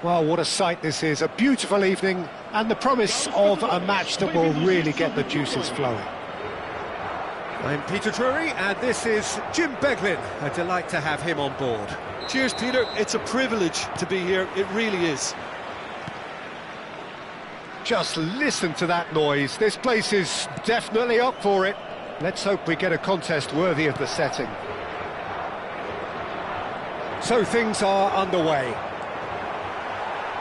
Well, what a sight this is. A beautiful evening and the promise of a match that will really get the juices flowing. I'm Peter Drury and this is Jim Beglin. A delight to have him on board. Cheers, Peter. It's a privilege to be here. It really is. Just listen to that noise. This place is definitely up for it. Let's hope we get a contest worthy of the setting. So things are underway.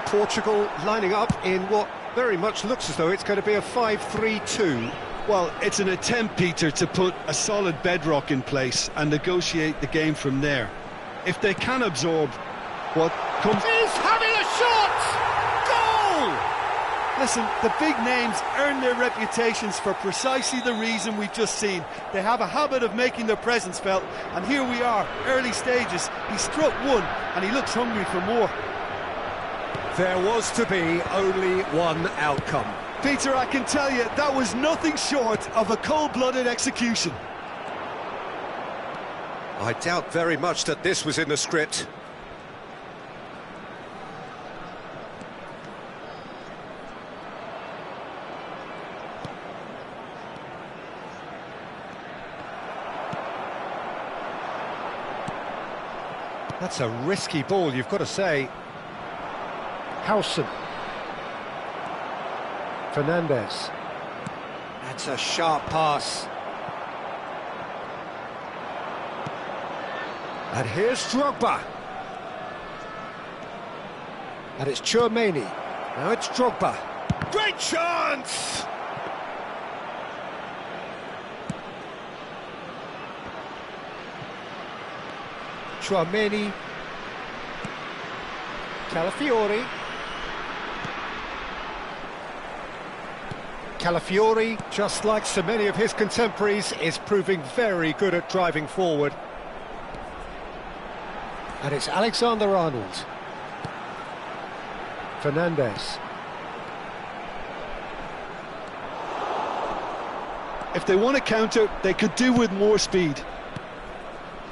Portugal lining up in what very much looks as though it's going to be a 5-3-2. Well, it's an attempt, Peter, to put a solid bedrock in place and negotiate the game from there. If they can absorb what comes... He's having a shot! Goal! Listen, the big names earn their reputations for precisely the reason we've just seen. They have a habit of making their presence felt, and here we are, early stages. He struck one, and he looks hungry for more. There was to be only one outcome. Peter, I can tell you, that was nothing short of a cold-blooded execution. I doubt very much that this was in the script. That's a risky ball, you've got to say. Howson. Fernandez. That's a sharp pass. And here's Drogba. And it's Tchouaméni. Now it's Drogba. Great chance! Tchouaméni. Calafiori. Calafiori, just like so many of his contemporaries, is proving very good at driving forward. And it's Alexander-Arnold. Fernandez. If they want to counter, they could do with more speed.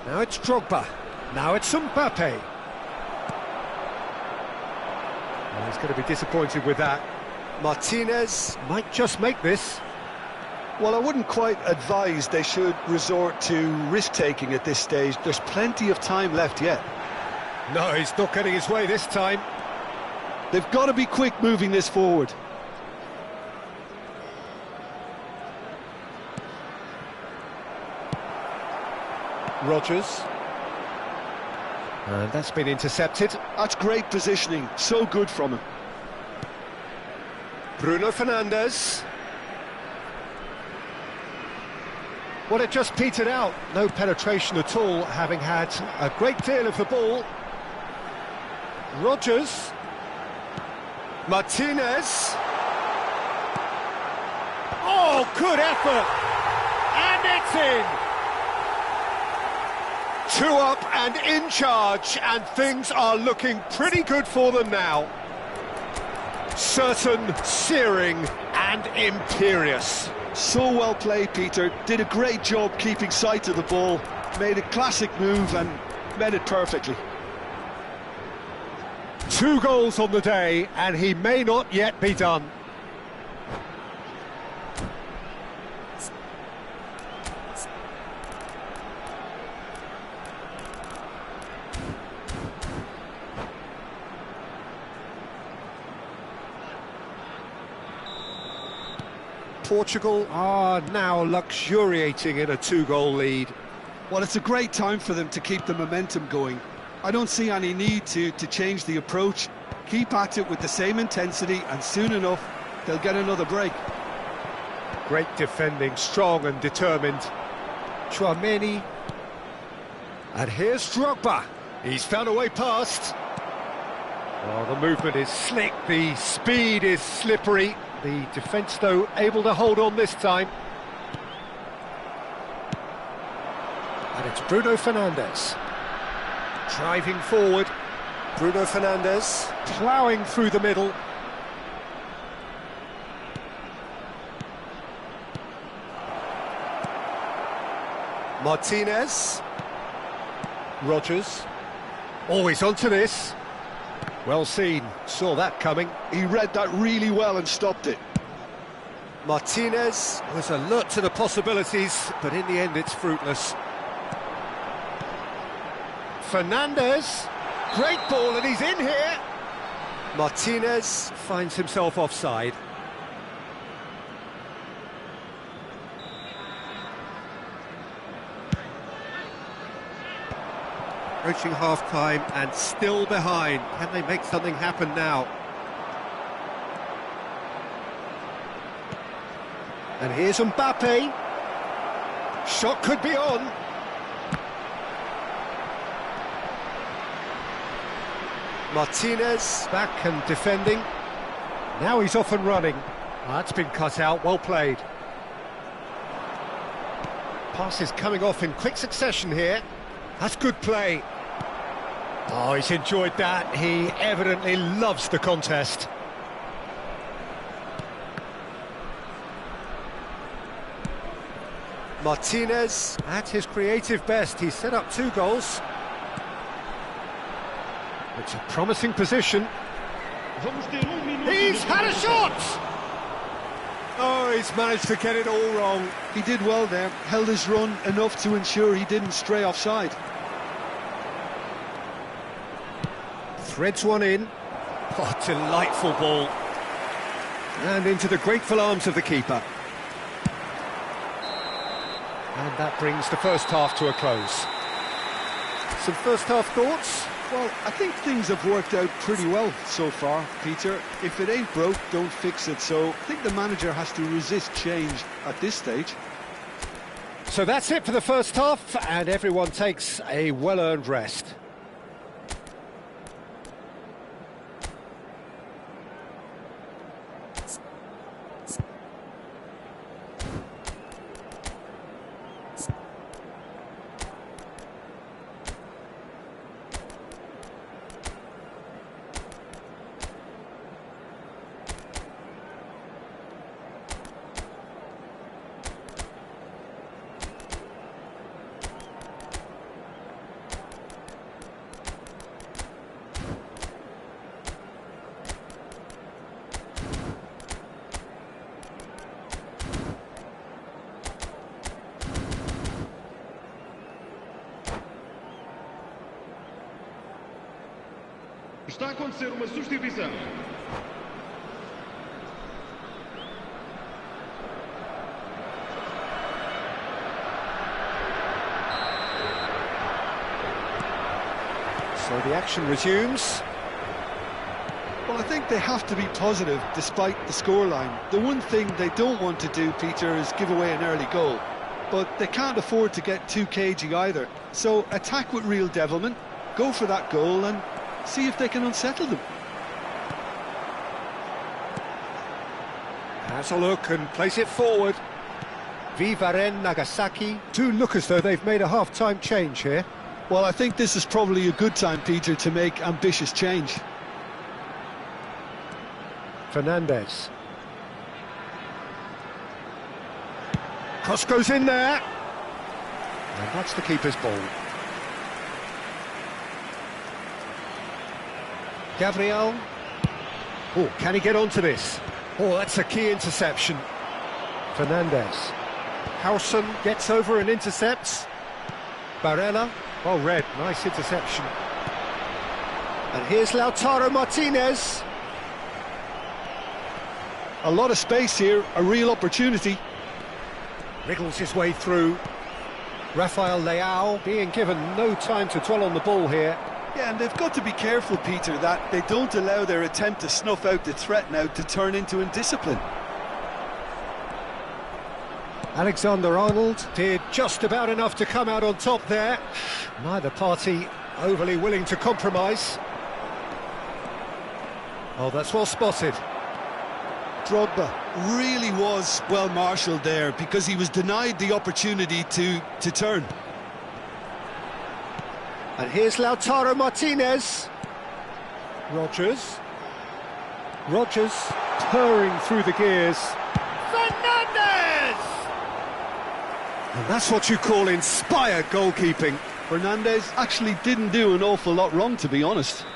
Now it's Drogba. Now it's Mbappe. Well, he's going to be disappointed with that. Martinez might just make this. Well, I wouldn't quite advise they should resort to risk-taking at this stage. There's plenty of time left yet. No, he's not getting his way this time. They've got to be quick moving this forward. Rodgers. And that's been intercepted. That's great positioning. So good from him. Bruno Fernandes. Well, it just petered out. No penetration at all, having had a great deal of the ball. Rodgers. Martinez. Oh, good effort. And it's in. 2 up and in charge, and things are looking pretty good for them now. Certain, searing and imperious. So well played, Peter. Did a great job keeping sight of the ball. Made a classic move and met it perfectly. 2 goals on the day, and he may not yet be done. Portugal are now luxuriating in a 2-goal lead. Well, it's a great time for them to keep the momentum going. I don't see any need to change the approach. Keep at it with the same intensity, and soon enough, they'll get another break. Great defending, strong and determined. Tchouaméni. And here's Drogba. He's found a way past. Oh, the movement is slick, the speed is slippery. The defence, though, able to hold on this time. And it's Bruno Fernandes. Driving forward. Bruno Fernandes. Ploughing through the middle. Martinez. Rodgers. Always onto this. Well seen, saw that coming. He read that really well and stopped it. Martinez was alert to the possibilities, but in the end it's fruitless. Fernandez, great ball and he's in here. Martinez finds himself offside. Approaching half-time and still behind. Can they make something happen now? And here's Mbappe. Shot could be on. Martinez back and defending. Now he's off and running. That's been cut out, well played. Passes coming off in quick succession here. That's good play. Oh, he's enjoyed that. He evidently loves the contest. Martinez at his creative best. He's set up 2 goals. It's a promising position. He's had a shot! Oh, he's managed to get it all wrong. He did well there, held his run enough to ensure he didn't stray offside. Threads one in. Oh, delightful ball. And into the grateful arms of the keeper. And that brings the first half to a close. Some first half thoughts? Well, I think things have worked out pretty well so far, Peter. If it ain't broke, don't fix it. So I think the manager has to resist change at this stage. So that's it for the first half, and everyone takes a well-earned rest. Está a acontecer uma substituição. So the action resumes. Well, I think they have to be positive despite the scoreline. The one thing they don't want to do, Peter, is give away an early goal. But they can't afford to get too cagey either. So attack with real devilment, go for that goal and see if they can unsettle them. Has a look and place it forward. Vivaren Nagasaki do look as though they've made a half-time change here. Well, I think this is probably a good time, Peter, to make ambitious change. Fernandez. Cross goes in there. And that's the keeper's ball. Gabriel. Oh, can he get onto this? Oh, that's a key interception. Fernandez. Howson gets over and intercepts. Barella. Well read, nice interception. And here's Lautaro Martinez. A lot of space here, a real opportunity. Wriggles his way through. Rafael Leao being given no time to dwell on the ball here. Yeah, and they've got to be careful, Peter, that they don't allow their attempt to snuff out the threat now to turn into indiscipline. Alexander-Arnold did just about enough to come out on top there. Neither party overly willing to compromise. Oh, that's well spotted. Drogba really was well marshalled there because he was denied the opportunity to turn. And here's Lautaro Martinez. Rodgers purring through the gears. Fernandez! And that's what you call inspired goalkeeping. Fernandez actually didn't do an awful lot wrong, to be honest.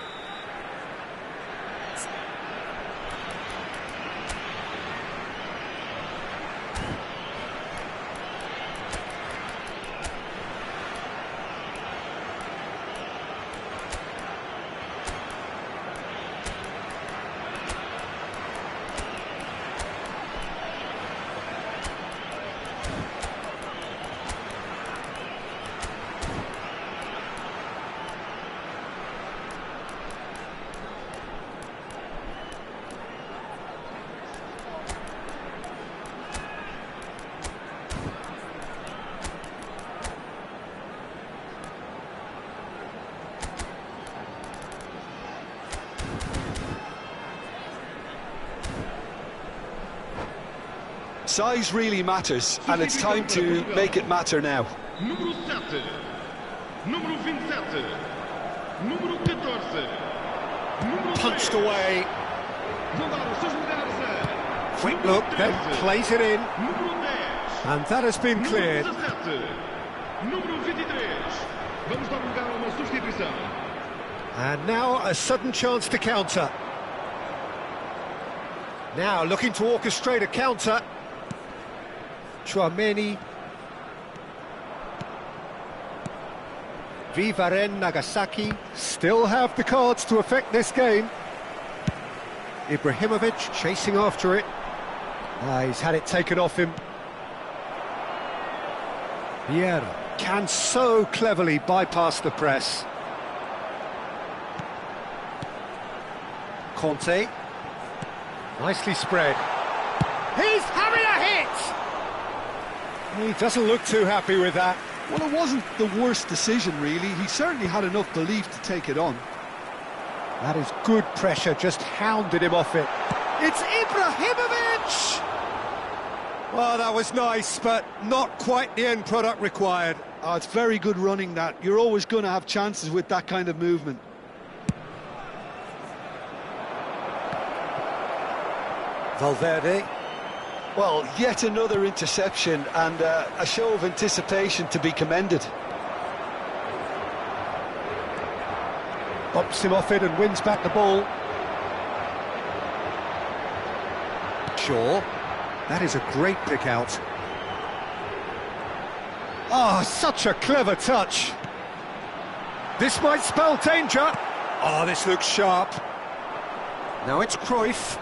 Size really matters, and it's time to make it matter now. Número 7. Número 27. Número 14. Número Punched 10. away. Vão dar os seus lugares. Quick look, then plays it in. Número 10. And that has been cleared. Número 17. Número 23. Vamos dar lugar a uma substituição. And now a sudden chance to counter. Now looking to orchestrate a counter. Chouameni. Vivaren Nagasaki still have the cards to affect this game. Ibrahimovic chasing after it. He's had it taken off him. Vieira can so cleverly bypass the press. Conte. Nicely spread. He's having a hit! He doesn't look too happy with that. Well, it wasn't the worst decision, really. He certainly had enough belief to take it on. That is good pressure, just hounded him off it. It's Ibrahimovic! Well, that was nice, but not quite the end product required. Oh, it's very good running, that. You're always going to have chances with that kind of movement. Valverde. Well, yet another interception and a show of anticipation to be commended. Bops him off it and wins back the ball. Shaw. That is a great pick out. Oh, such a clever touch. This might spell danger. Oh, this looks sharp. Now it's Cruyff.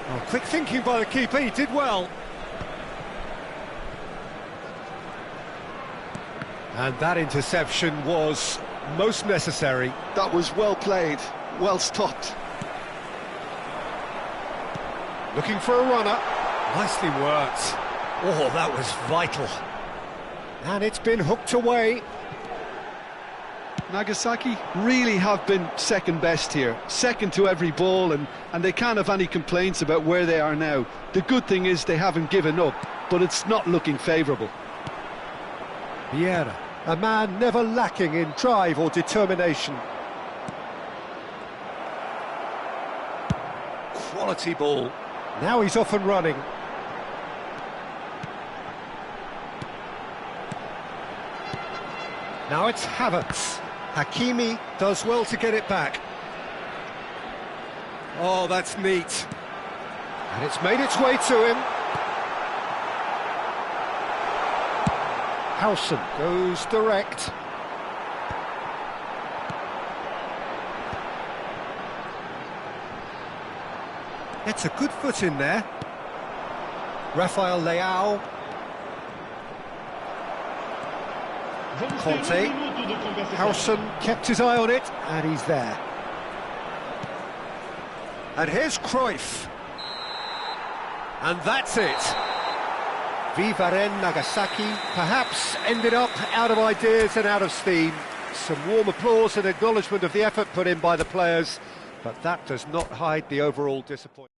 Oh, quick thinking by the keeper, he did well. And that interception was most necessary. That was well played, well stopped. Looking for a runner. Nicely worked. Oh, that was vital. And it's been hooked away. Nagasaki really have been second best here, second to every ball, and they can't have any complaints about where they are now. The good thing is they haven't given up, but it's not looking favourable. Vieira, a man never lacking in drive or determination. Quality ball. Now he's off and running. Now it's Havertz. Hakimi does well to get it back. Oh, that's neat. And it's made its way to him. Howson goes direct. Gets a good foot in there. Rafael Leao. Conte. Howson kept his eye on it, and he's there. And here's Cruyff. And that's it. Vivaren Nagasaki perhaps ended up out of ideas and out of steam. Some warm applause and acknowledgement of the effort put in by the players, but that does not hide the overall disappointment.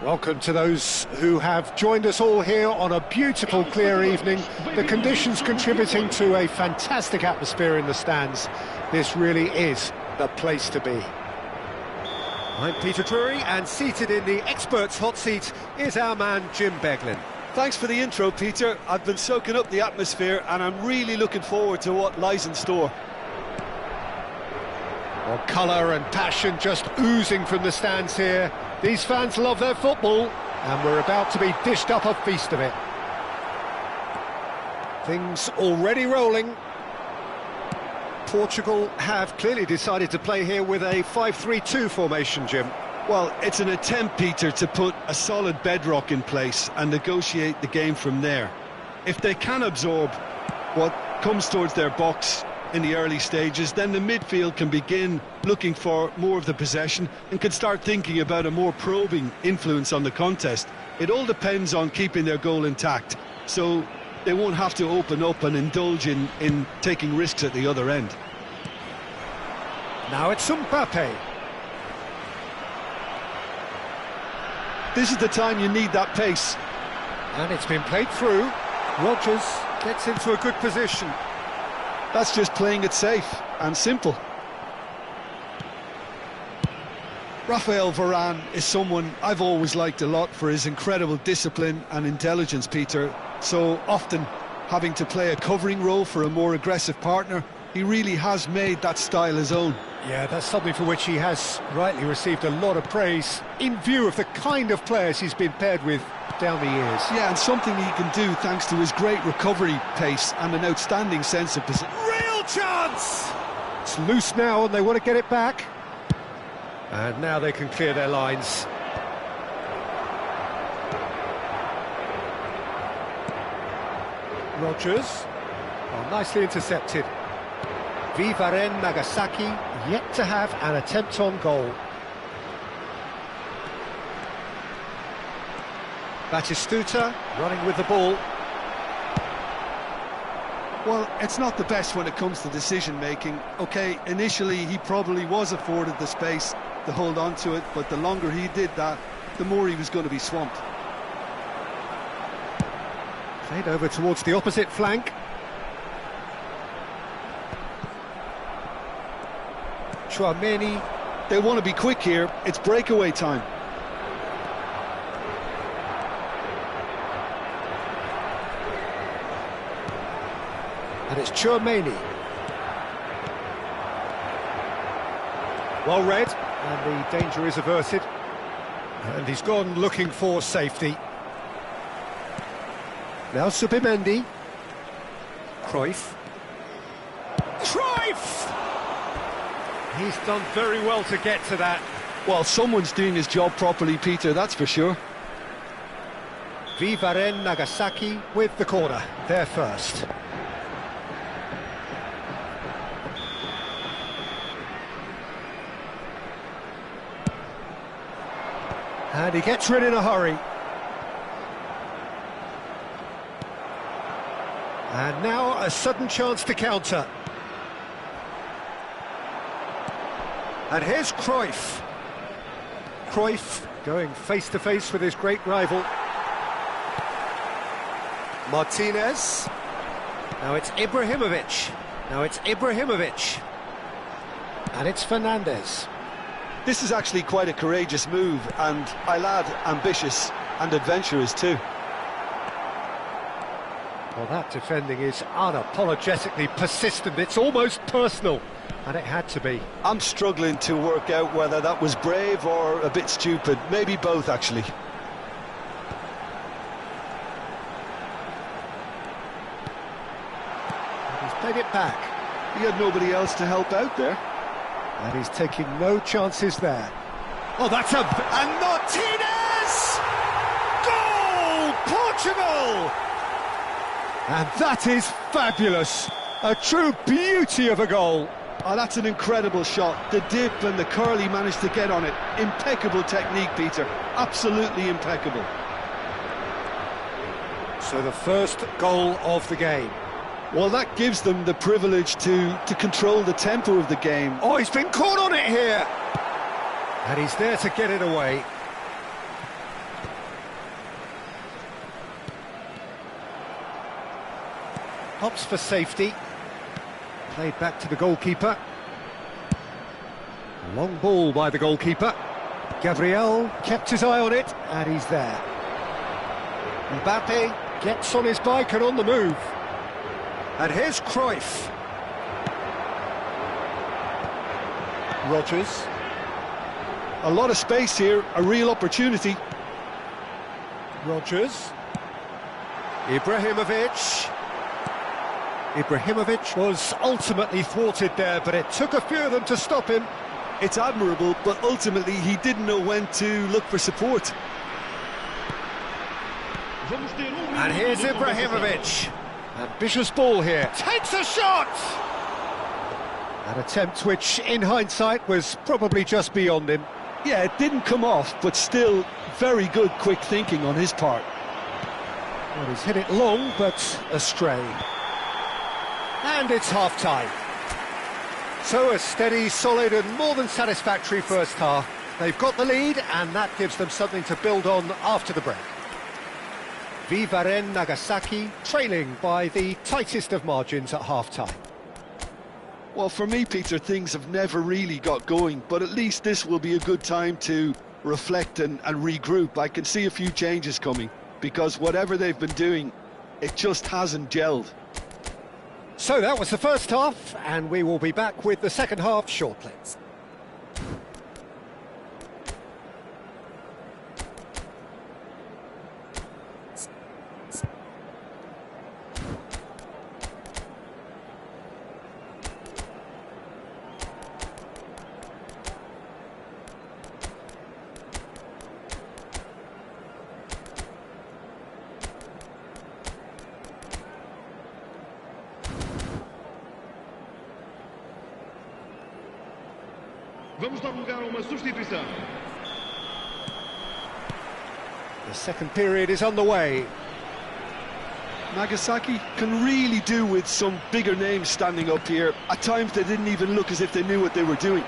Welcome to those who have joined us all here on a beautiful, clear evening. The conditions contributing to a fantastic atmosphere in the stands. This really is the place to be. I'm Peter Drury, and seated in the experts' hot seat is our man Jim Beglin. Thanks for the intro, Peter. I've been soaking up the atmosphere and I'm really looking forward to what lies in store. Well, colour and passion just oozing from the stands here. These fans love their football, and we're about to be dished up a feast of it. Things already rolling. Portugal have clearly decided to play here with a 5-3-2 formation, Jim. Well, it's an attempt, Peter, to put a solid bedrock in place and negotiate the game from there. If they can absorb what comes towards their box in the early stages, then the midfield can begin looking for more of the possession and can start thinking about a more probing influence on the contest. It all depends on keeping their goal intact, so they won't have to open up and indulge in taking risks at the other end. Now it's Mbappe. This is the time you need that pace. And it's been played through. Rodgers gets into a good position. That's just playing it safe and simple. Rafael Varane is someone I've always liked a lot for his incredible discipline and intelligence, Peter. So often having to play a covering role for a more aggressive partner, he really has made that style his own. Yeah, that's something for which he has rightly received a lot of praise in view of the kind of players he's been paired with down the years. Yeah, and something he can do thanks to his great recovery pace and an outstanding sense of position. Real chance! It's loose now and they want to get it back. And now they can clear their lines. Rodgers. Oh, nicely intercepted. Vivaren Nagasaki yet to have an attempt on goal. Batistuta running with the ball. Well, it's not the best when it comes to decision-making. OK, initially he probably was afforded the space to hold on to it, but the longer he did that, the more he was going to be swamped. Played over towards the opposite flank. Tchouaméni. They want to be quick here, it's breakaway time. And it's Tchouaméni. Well read, and the danger is averted. And he's gone looking for safety. Now Subimendi. Cruyff. Cruyff! He's done very well to get to that. Well, someone's doing his job properly, Peter, that's for sure. Vivaren Nagasaki with the corner, there first. And he gets rid in a hurry. And now a sudden chance to counter. And here's Cruyff. Cruyff going face-to-face with his great rival. Martinez. Now it's Ibrahimovic. And it's Fernandes. This is actually quite a courageous move, and I'll add ambitious and adventurous too. Well, that defending is unapologetically persistent. It's almost personal, and it had to be. I'm struggling to work out whether that was brave or a bit stupid. Maybe both, actually. He's played it back. He had nobody else to help out there. And he's taking no chances there. Oh, that's a... And Martinez! Goal! Portugal! And that is fabulous. A true beauty of a goal. Oh, that's an incredible shot. The dip and the curl he managed to get on it. Impeccable technique, Peter. Absolutely impeccable. So the first goal of the game. Well, that gives them the privilege to control the tempo of the game. Oh, he's been caught on it here. And he's there to get it away. Opts for safety. Played back to the goalkeeper. A long ball by the goalkeeper. Gabriel kept his eye on it, and he's there. Mbappe gets on his bike and on the move. And here's Cruyff. Rodgers. A lot of space here, a real opportunity. Rodgers. Ibrahimovic. Ibrahimovic was ultimately thwarted there, but it took a few of them to stop him. It's admirable, but ultimately he didn't know when to look for support. And here's Ibrahimovic. Ambitious ball here. Takes a shot! An attempt which, in hindsight, was probably just beyond him. Yeah, it didn't come off, but still very good quick thinking on his part. Well, he's hit it long, but astray. And it's half-time. So a steady, solid and more than satisfactory first half. They've got the lead, and that gives them something to build on after the break. Vivaren Nagasaki trailing by the tightest of margins at half-time. Well, for me, Peter, things have never really got going, but at least this will be a good time to reflect and regroup. I can see a few changes coming, because whatever they've been doing, it just hasn't gelled. So that was the first half, and we will be back with the second half shortly. Vamos dar lugar a uma substituição. The second period is underway. Nagasaki can really do with some bigger names standing up here. At times they didn't even look as if they knew what they were doing.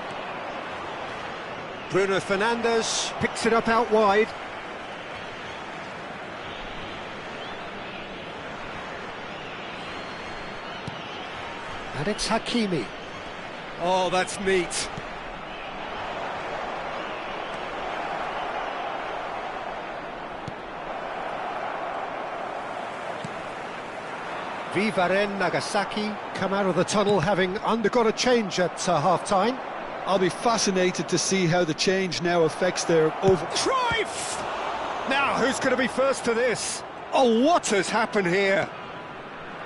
Bruno Fernandes picks it up out wide. And it's Hakimi. Oh, that's neat. Vivaren Nagasaki come out of the tunnel having undergone a change at half-time. I'll be fascinated to see how the change now affects their over... Cruyff! Now, who's going to be first to this? Oh, what has happened here?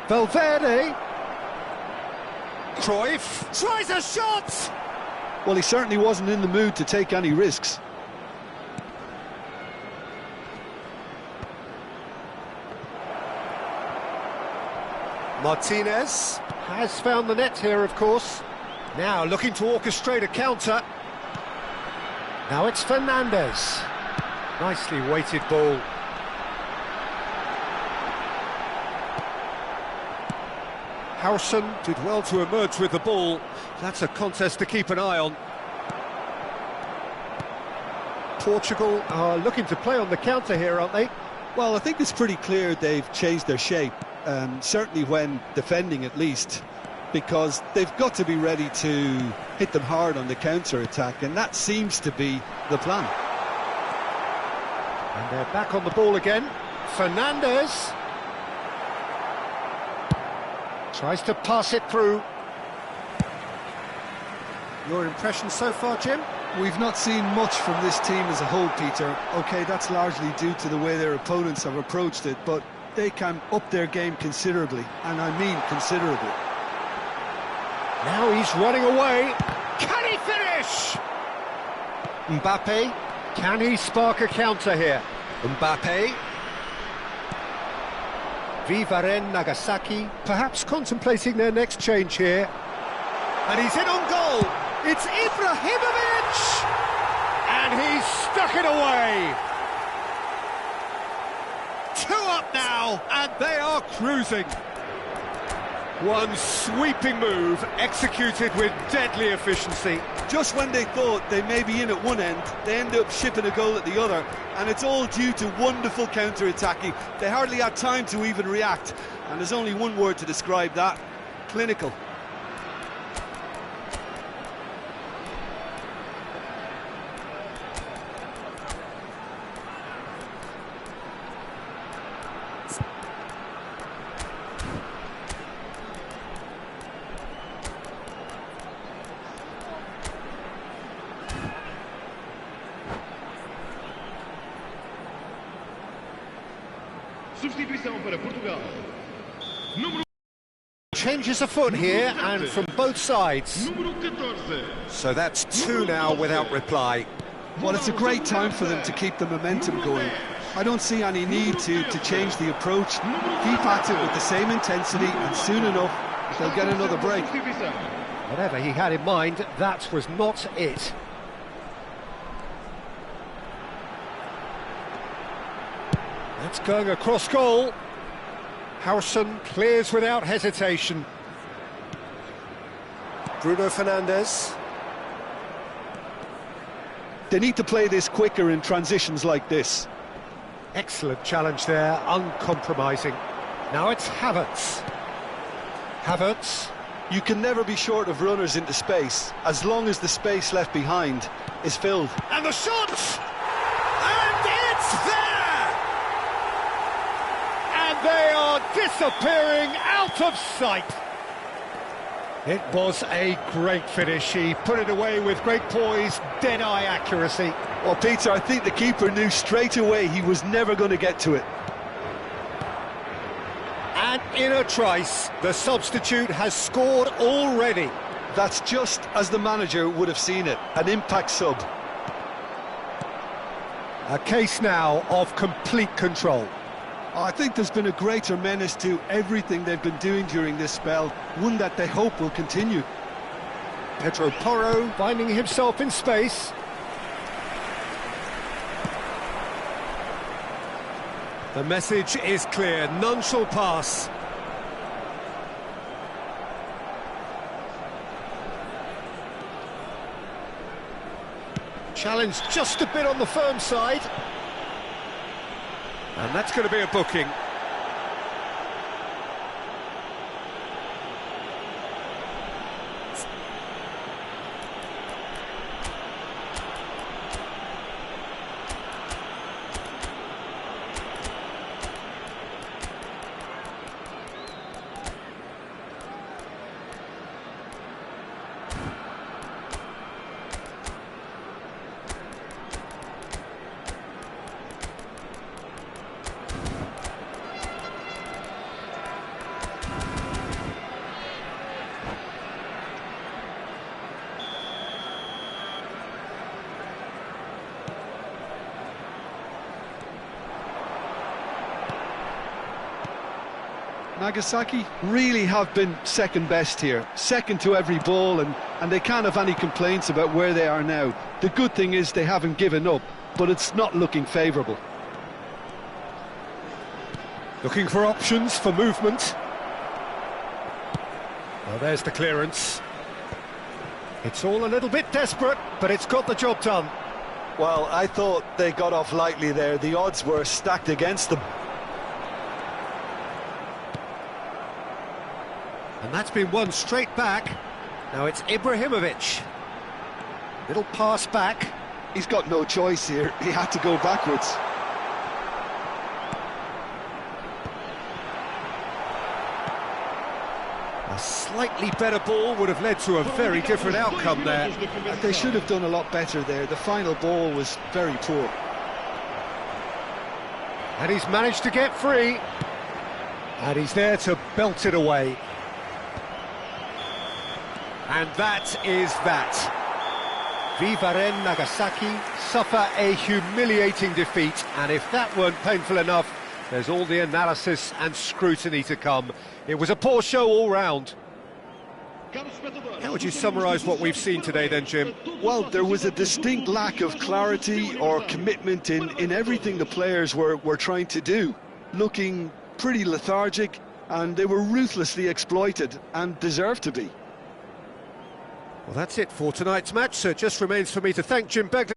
Valverde. Cruyff tries a shot! Well, he certainly wasn't in the mood to take any risks. Martinez has found the net here, of course. Now looking to orchestrate a counter. Now it's Fernandes. Nicely weighted ball. Howson did well to emerge with the ball. That's a contest to keep an eye on. Portugal are looking to play on the counter here, aren't they? Well, I think it's pretty clear they've changed their shape. Certainly when defending at least, because they've got to be ready to hit them hard on the counter-attack, and that seems to be the plan. And they're back on the ball again. Fernandes tries to pass it through. Your impression so far, Jim? We've not seen much from this team as a whole, Peter. OK, that's largely due to the way their opponents have approached it, but they can up their game considerably, and I mean considerably. Now he's running away. Can he finish? Mbappe, can he spark a counter here? Mbappe. Vivaren Nagasaki, perhaps contemplating their next change here. And he's in on goal. It's Ibrahimovic! And he's stuck it away. 2 up now, and they are cruising. One sweeping move, executed with deadly efficiency. Just when they thought they may be in at one end, they end up shipping a goal at the other, and it's all due to wonderful counter-attacking. They hardly had time to even react, and there's only one word to describe that: clinical. Substituição para Portugal. Número Changes afoot here, and from both sides. Número 14. So that's two now without reply. Well, it's a great time for them to keep the momentum going. I don't see any need to change the approach. Keep at it with the same intensity, and soon enough, they'll get another break. Substituição. Whatever he had in mind, that was not it. That's going across goal. Howson clears without hesitation. Bruno Fernandes. They need to play this quicker in transitions like this. Excellent challenge there, uncompromising. Now it's Havertz. Havertz. You can never be short of runners into space, as long as the space left behind is filled. And the shot! And it's there! And they are disappearing out of sight. It was a great finish. He put it away with great poise, dead-eye accuracy. Well, Peter, I think the keeper knew straight away he was never going to get to it. And in a trice, the substitute has scored already. That's just as the manager would have seen it, an impact sub. A case now of complete control. I think there's been a greater menace to everything they've been doing during this spell, one that they hope will continue. Pedro Porro finding himself in space. The message is clear, none shall pass. Challenge just a bit on the firm side. And that's going to be a booking. Nagasaki really have been second best here, second to every ball, and they can't have any complaints about where they are now. The good thing is they haven't given up, but it's not looking favourable. Looking for options for movement. Well, there's the clearance. It's all a little bit desperate, but it's got the job done. Well, I thought they got off lightly there. The odds were stacked against them. And that's been won straight back. Now it's Ibrahimovic. Little pass back. He's got no choice here. He had to go backwards. A slightly better ball would have led to a very different outcome there. They should have done a lot better there. The final ball was very poor. And he's managed to get free. And he's there to belt it away. And that is that. Vivaren Nagasaki suffer a humiliating defeat, and if that weren't painful enough, there's all the analysis and scrutiny to come. It was a poor show all round. How would you summarise what we've seen today then, Jim? Well, there was a distinct lack of clarity or commitment in everything the players were trying to do. Looking pretty lethargic, and they were ruthlessly exploited and deserved to be. Well, that's it for tonight's match, so it just remains for me to thank Jim Begley.